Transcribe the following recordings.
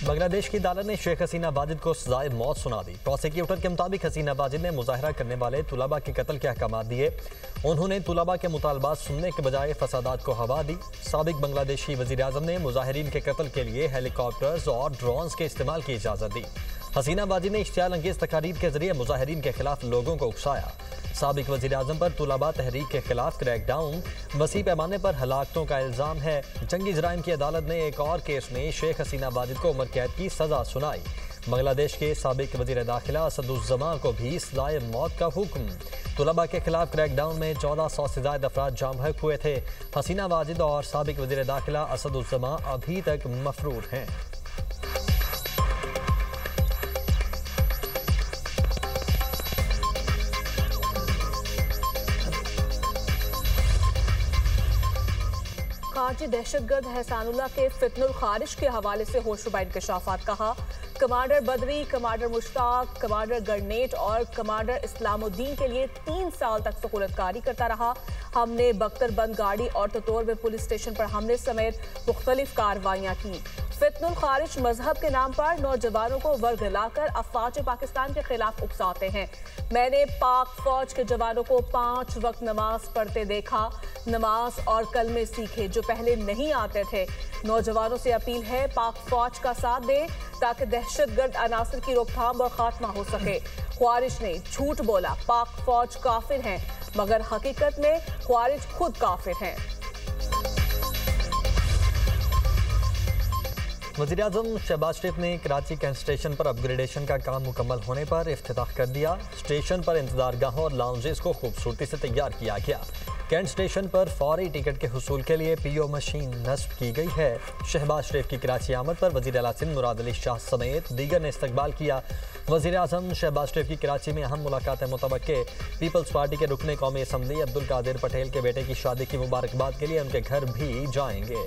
बांग्लादेश की अदालत ने शेख हसीना वाजिद को सजाए मौत सुना दी। प्रोसिक्यूटर के मुताबिक हसीना वाजिद ने मुजाहरा करने वाले तुलबा के कत्ल के अहकाम दिए। उन्होंने तुलबा के मुतालबात सुनने के बजाय फसादात को हवा दी। साबिक बांग्लादेशी वजीर आजम ने मुजाहिरीन के कत्ल के लिए हेलीकॉप्टर्स और ड्रोन्स के इस्तेमाल की इजाज़त दी। हसीना वाजिद ने इश्तियाल अंगेज तकारीर के जरिए मुजाहिरीन के खिलाफ लोगों को उकसाया। साबिक वजीर आजम पर तुलबा तहरीक के खिलाफ क्रैकडाउन, वसी पैमाने पर हलाकतों का इल्ज़ाम है। जंगी जराइम की अदालत ने एक और केस में शेख हसीना वाजिद को उम्र कैद की सजा सुनाई। बांग्लादेश के साबिक वजीर दाखिला असदुज़्ज़मा को भी सजाए मौत का हुक्म। तुलबा के खिलाफ क्रैकडाउन में 1400 से ज़ायद अफराद जाम बहक हुए थे। हसीना वाजिद और साबिक वजीर दाखिला असदुज़्ज़मा अभी तक मफरूर हैं। खारजी दहशतगर्द एहसानुल्लाह के फितनुल खारिज के हवाले से होशरुबा इंकशाफात। कहा कमांडर बदरी, कमांडर मुश्ताक, कमांडर गरनेट और कमांडर इस्लामुद्दीन के लिए 3 साल तक सहूलतकारी करता रहा। हमने बख्तरबंद गाड़ी और ततोर में पुलिस स्टेशन पर हमले समेत मुख्तलिफ कार्रवाइयाँ की। फितनुल खारिज मजहब के नाम पर नौजवानों को वर्गलाकर अफवाज पाकिस्तान के खिलाफ उकसाते हैं। मैंने पाक फौज के जवानों को 5 वक्त नमाज पढ़ते देखा। नमाज और कलमे सीखे जो पहले नहीं आते थे। नौजवानों से अपील है पाक फौज का साथ दें ताकि दहशतगर्द अनासर की रोकथाम और खात्मा हो सके। ख्वारिज ने झूठ बोला, पाक फौज काफिर हैं, मगर हकीकत में ख्वारिज खुद काफिर हैं। वज़ीर-ए-आज़म शहबाज शरीफ ने कराची कैंट स्टेशन पर अपग्रेडेशन का काम मुकम्मल होने पर इफ्तिताह कर दिया। स्टेशन पर इंतज़ारगाहों और लाउंजेस को खूबसूरती से तैयार किया गया। कैंट स्टेशन पर फौरी टिकट के हुसूल के लिए पीओ मशीन नस्ब की गई है। शहबाज शरीफ की कराची आमद पर वज़ीर आला सिंध मुराद अली शाह समेत दीगर ने इस्तकबाल किया। वज़ीर-ए-आज़म शहबाज शरीफ की कराची में अहम मुलाकात मुतवक्के। पीपल्स पार्टी के रुकने कौमी असम्बली अब्दुल कादिर पटेल के बेटे की शादी की मुबारकबाद के लिए उनके घर भी जाएंगे।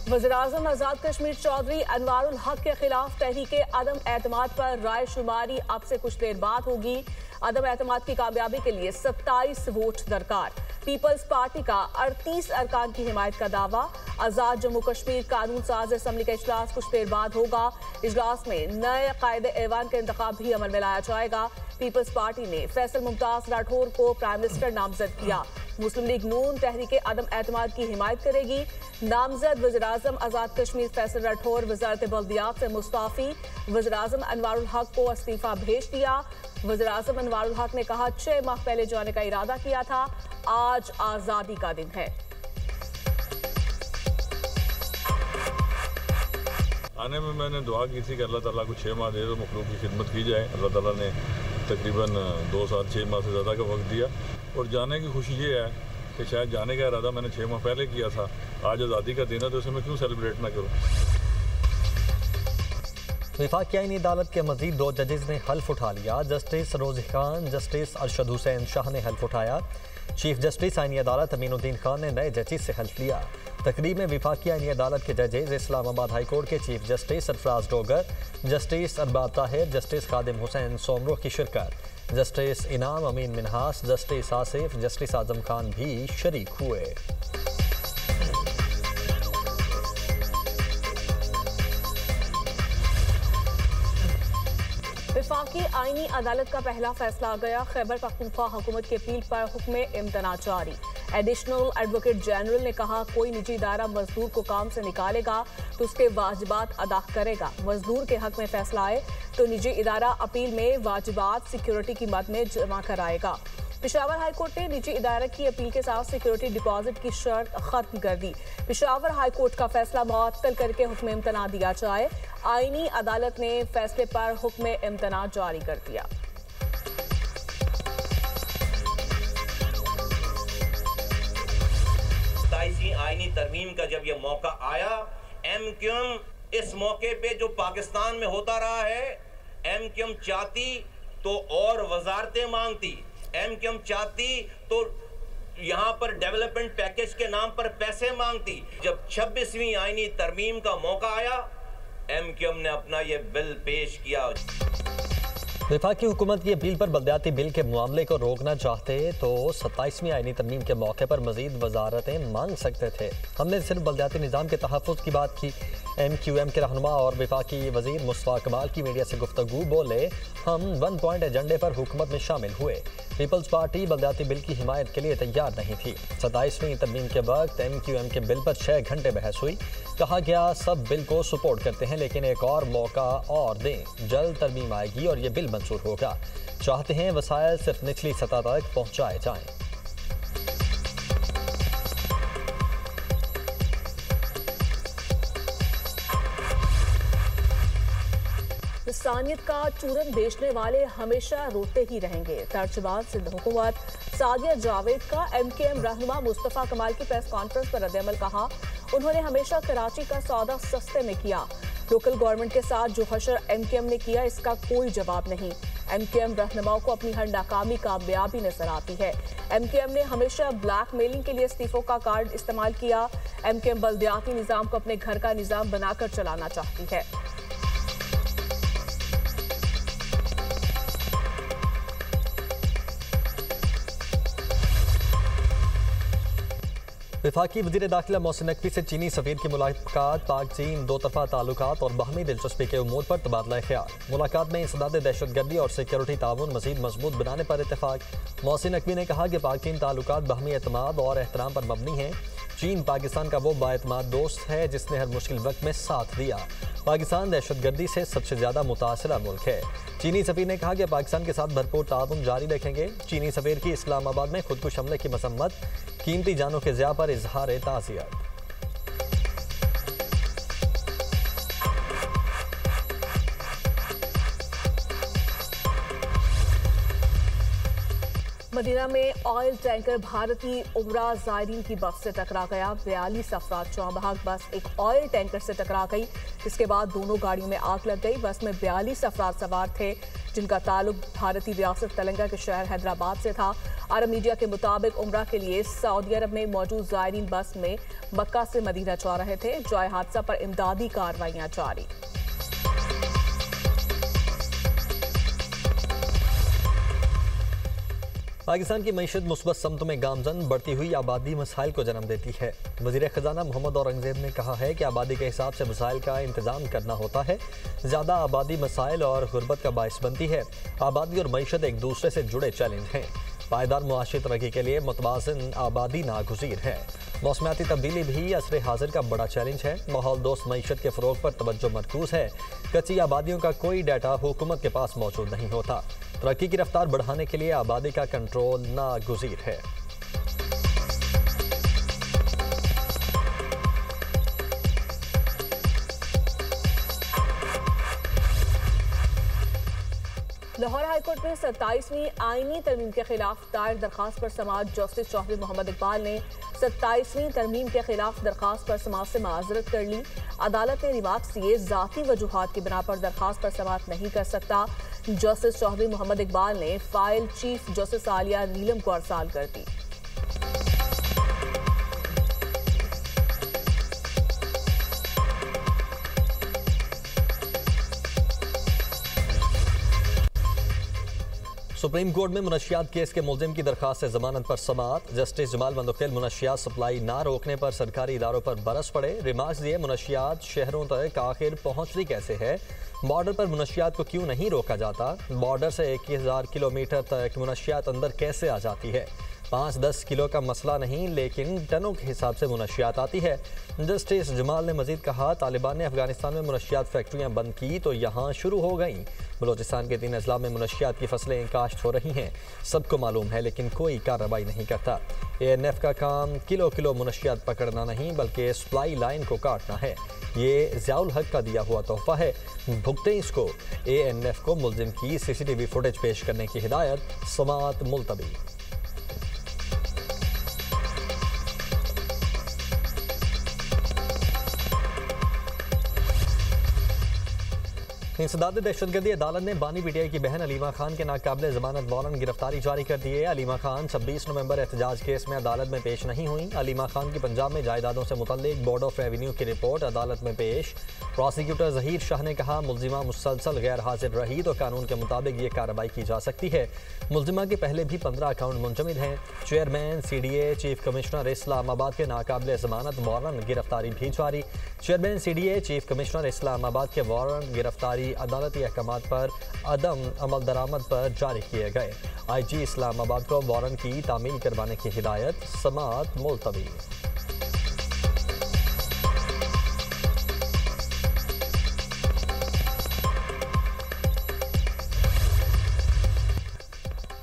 वज़ीर-ए-आज़म आज़ाद कश्मीर चौधरी अनवारुल हक के खिलाफ तहरीके अदम एतमाद पर राय शुमारी अब से कुछ देर बाद होगी। अदम एतमाद की कामयाबी के लिए 27 वोट दरकार। पीपल्स पार्टी का 38 अरकान की हिमायत का दावा। आज़ाद जम्मू कश्मीर कानून साज असम्बली का इजलास कुछ देर बाद होगा। इजलास में नए कायदे ऐवान का इंतखाब भी अमल में लाया जाएगा। पीपल्स पार्टी ने फैसल मुमताज राठौर को प्राइम मिनिस्टर नामजद किया। मुस्लिम लीग नून तहरीके अदम एतमाद की हिमायत करेगी। नामजद वज़ीर-ए-आज़म आज़ाद कश्मीर फैसल राठौर वज़ारत बल्दियात से मुस्ताफ़ी। वज़ीर-ए-आज़म अनवारुल हक को इस्तीफा भेज दिया। वज़ीर-ए-आज़म अनवारुल हक ने कहा 6 माह पहले जाने का इरादा किया था, आज आज़ादी का दिन है। आने में मैंने दुआ की थी कि अल्लाह ताला को 6 माह दे तो मखलूक की खिदमत की जाए। अल्लाह ताला ने तकरीबन 2 साल 6 माह से ज़्यादा का वक्त दिया। और जाने की खुशी ये है कि शायद जाने का इरादा मैंने 6 माह पहले किया था। आज आज़ादी का दिन है तो इसे मैं क्यों सेलिब्रेट ना करूँ। वफाकी आईनी अदालत के मजीद 2 जजेस ने हल्फ उठा लिया। जस्टिस रोज़ी खान, जस्टिस अरशद हुसैन शाह ने हल्फ उठाया। चीफ जस्टिस आईनी अदालत अमीनुद्दीन खान ने नए जजेस से हल्फ लिया। तकरीब में वफाकी आईनी अदालत के जजेस इस्लामाबाद हाई कोर्ट के chief justice Sarfaraz Dogar, justice Arbab Tahir, justice Khadim Hussain Soomro की शिरकत। Justice Inam Amin Minhas, justice Asif, justice Azam Khan भी शरीक हुए। वफाकी आईनी अदालत का पहला फैसला आ गया। खैबर पख्तूनख्वा हुकूमत की अपील पर हुक्म इम्तना जारी। एडिशनल एडवोकेट जनरल ने कहा कोई निजी इदारा मजदूर को काम से निकालेगा तो उसके वाजिबात अदा करेगा। मजदूर के हक में फैसला आए तो निजी इदारा अपील में वाजिबात सिक्योरिटी की मद में जमा कराएगा। पेशावर हाई कोर्ट ने निजी इदारे की अपील के साथ सिक्योरिटी डिपॉजिट की शर्त खत्म कर दी। पेशावर हाई कोर्ट का फैसला मुअत्तल करके हुक्म इम्तना दिया जाए। आईनी अदालत ने फैसले पर हुक्म इम्तना जारी कर दिया। आईनी तरमीम का जब यह मौका आया, एमक्यूएम इस मौके पे जो पाकिस्तान में होता रहा है, एमक्यूएम चाहती तो और वजारतें मांगती, एमक्यूएम चाहती तो यहाँ पर डेवलपमेंट पैकेज के नाम पर पैसे मांगती। जब 26वीं आईनी तरमीम का मौका आया, एमक्यूएम ने अपना ये बिल पेश किया। वफाकी हुकूमत की अपील पर बल्दियाती बिल के मामले को रोकना चाहते तो 27वीं आईनी तरमीम के मौके पर मजीद वजारतें मांग सकते थे। हमने सिर्फ बल्दियाती निज़ाम के तहफ़्फ़ुज़ की बात की। MQM के रहनुमा और वफाकी वज़ीर मुस्तफ़ा कमाल की मीडिया से गुफ्तगू बोले, हम 1 पॉइंट एजेंडे पर हुकूमत में शामिल हुए। पीपल्स पार्टी बल्दियाती बिल की हिमायत के लिए तैयार नहीं थी। 27वीं तरमीम के वक्त MQM के बिल पर 6 घंटे बहस हुई। कहा गया सब बिल को सपोर्ट करते हैं लेकिन एक और मौका और दें, जल्द तरमीम आएगी और ये बिल मंजूर होगा। चाहते हैं वसाइल सिर्फ निचली सतह तक पहुंचाए जाएं। इंसानियत का चूरन बेचने वाले हमेशा रोते ही रहेंगे। तर्जुमान सिंध हुकूमत सादिया जावेद का MKM रहनुमा मुस्तफ़ा कमाल की प्रेस कॉन्फ्रेंस पर रद्द-ए-अमल कहा, उन्होंने हमेशा कराची का सौदा सस्ते में किया। लोकल गवर्नमेंट के साथ जो हशर MKM ने किया इसका कोई जवाब नहीं। MKM रहनुमाओं को अपनी हर नाकामी कामयाबी नजर आती है। MKM ने हमेशा ब्लैकमेलिंग के लिए इस्तीफों का कार्ड इस्तेमाल किया। MKM बल्दियाती निज़ाम को अपने घर का निज़ाम बनाकर चलाना चाहती है। वफाकी वज़ीर दाखिला मोहसिन नकवी से चीनी सफ़ीर की मुलाकात पाक चीन दो तरफ़ा ताल्लुकात और बाहमी दिलचस्पी के उमूर पर तबादला ख्याल। मुलाकात में इंसदाद दहशतगर्दी और सिक्योरिटी ताउन मज़ीद मजबूत बनाने पर इत्तेफाक। मोहसिन नकवी ने कहा कि पाक चीन ताल्लुकात बाहमी एतमाद और एहतराम पर मबनी हैं। चीन पाकिस्तान का वो बाएतमाद दोस्त है जिसने हर मुश्किल वक्त में साथ दिया। पाकिस्तान दहशतगर्दी से सबसे ज़्यादा मुतासरा मुल्क है। चीनी सफ़ीर ने कहा कि पाकिस्तान के साथ भरपूर ताउन जारी रखेंगे। चीनी सफ़ीर की इस्लामाबाद में खुदकुश हमले की मसम्मत, कीमती जानों के ज़िया पर इजहार ताज़ियत। मदीना में ऑयल टैंकर भारतीय उमरा ज़ायरीन की बस से टकरा गया। 42 अफराद चौबहाक बस एक ऑयल टैंकर से टकरा गई, जिसके बाद दोनों गाड़ियों में आग लग गई। बस में 42 अफराद सवार थे जिनका ताल्लुक भारतीय रियासत तेलंगाना के शहर हैदराबाद से था। अरब मीडिया के मुताबिक उमरा के लिए सऊदी अरब में मौजूद ज़ायरीन बस में मक्का से मदीना जा रहे थे। जाए हादसा पर इमदादी कार्रवाइयां जारी। पाकिस्तान की मईशत मुस्बत समतों में गामजन, बढ़ती हुई आबादी मसाइल को जन्म देती है। वज़ीर ख़जाना मोहम्मद औरंगज़ेब ने कहा है कि आबादी के हिसाब से मसाइल का इंतज़ाम करना होता है। ज़्यादा आबादी मसाइल और गुर्बत का बाइस बनती है। आबादी और मईशत एक दूसरे से जुड़े चैलेंज हैं। पायदार मुआशी तरक्की के लिए मुतवाज़िन आबादी नागुज़ीर है। मौसमियाती तब्दीली भी असर हाजिर का बड़ा चैलेंज है। माहौल दोस्त मईशत के फ़रोग़ पर तवज्जो मरकूज़ है। कच्ची आबादियों का कोई डाटा हुकूमत के पास मौजूद नहीं होता। तरक्की की रफ्तार बढ़ाने के लिए आबादी का कंट्रोल नागुज़ीर है। लाहौर हाईकोर्ट में 27वीं आईनी तरमीम के खिलाफ दायर दरखास्त पर समाअत जस्टिस चौधरी मोहम्मद इकबाल ने 27वीं तरमीम के खिलाफ दरखास्त पर समाअत से माजरत कर ली। अदालत ने रिमार्क्स दिए, ज़ाती वजूहात की बिना पर दरखास्त पर समाअत नहीं कर सकता। जस्टिस चौधरी मोहम्मद इकबाल ने फाइल चीफ जस्टिस आलिया नीलम को अरसाल कर दी। सुप्रीम कोर्ट में मुनशियात केस के मुलजिम की दरखास्त से जमानत पर समाअत। जस्टिस जमाल मंदोखेल मुनशियात सप्लाई ना रोकने पर सरकारी इदारों पर बरस पड़े। रिमार्क्स दिए, मुनशियात शहरों तक आखिर पहुंचती कैसे है? बॉर्डर पर मुनशियात को क्यों नहीं रोका जाता? बॉर्डर से 1000 किलोमीटर तक मुनशियात अंदर कैसे आ जाती है? 5-10 किलो का मसला नहीं, लेकिन टनों के हिसाब से मुनशियात आती है। जस्टिस जमाल ने मजीद कहा, तालिबान ने अफगानिस्तान में मुनशियात फैक्ट्रियाँ बंद की तो यहाँ शुरू हो गईं। बलोचिस्तान के 3 अजला में मुनशियात की फसलें काश्त हो रही हैं, सबको मालूम है, लेकिन कोई कार्रवाई नहीं करता। ANF का काम किलो किलो मुनशियात पकड़ना नहीं बल्कि सप्लाई लाइन को काटना है। ये ज़ियाउल हक का दिया हुआ तोहफा है, भुगतें इसको। ANF को मुलजिम की CCTV फुटेज पेश करने की हिदायत, समाअत मुलतवी। इंसदाद दहशतगर्दी अदालत ने बानी PTI की बहन अलीमा खान के नाकाबिले ज़मानत वारंट गिरफ्तारी जारी कर दी है। अलीमा खान 26 नवंबर एहतजाज केस में अदालत में पेश नहीं हुई। अलीमा खान की पंजाब में जायदादों से मुतल्लिक बोर्ड ऑफ रेवेन्यू की रिपोर्ट अदालत में पेश। प्रोसिक्यूटर जहीर शाह ने कहा, मुलजिमा मुसलसल गैर हाजिर रही तो कानून के मुताबिक ये कार्रवाई की जा सकती है। मुलजिमा के पहले भी 15 अकाउंट मुंजमद हैं। Chairman CDA chief commissioner Islamabad के नाकाबिल जमानत वारंट गिरफ्तारी भी जारी। Chairman CDA chief commissioner Islamabad के वारंट गिरफ्तारी अदालती अहकामात पर अदम अमल दरामद पर जारी किए गए। IG इस्लामाबाद को वारंट की तामील करवाने की हिदायत, समाअत मुलतवी।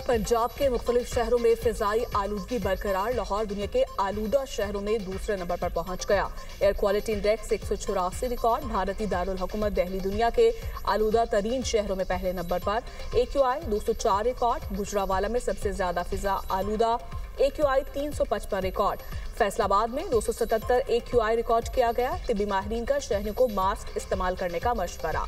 पंजाब के मुख्तलिफ शहरों में फिजाई आलूदगी बरकरार। लाहौर दुनिया के आलूदा शहरों में दूसरे नंबर पर पहुंच गया। Air quality index 184 record. भारतीय दारुल हुकूमत दिल्ली दुनिया के आलूदा तरीन शहरों में पहले नंबर पर। AQI 204 record. गुजरावाला में सबसे ज्यादा फिजा आलूदा, AQI 355 रिकॉर्ड। फैसलाबाद में 277 AQI रिकॉर्ड किया गया। तिब्बी माहिरीन का शहरियों को मास्क इस्तेमाल करने का मशवरा।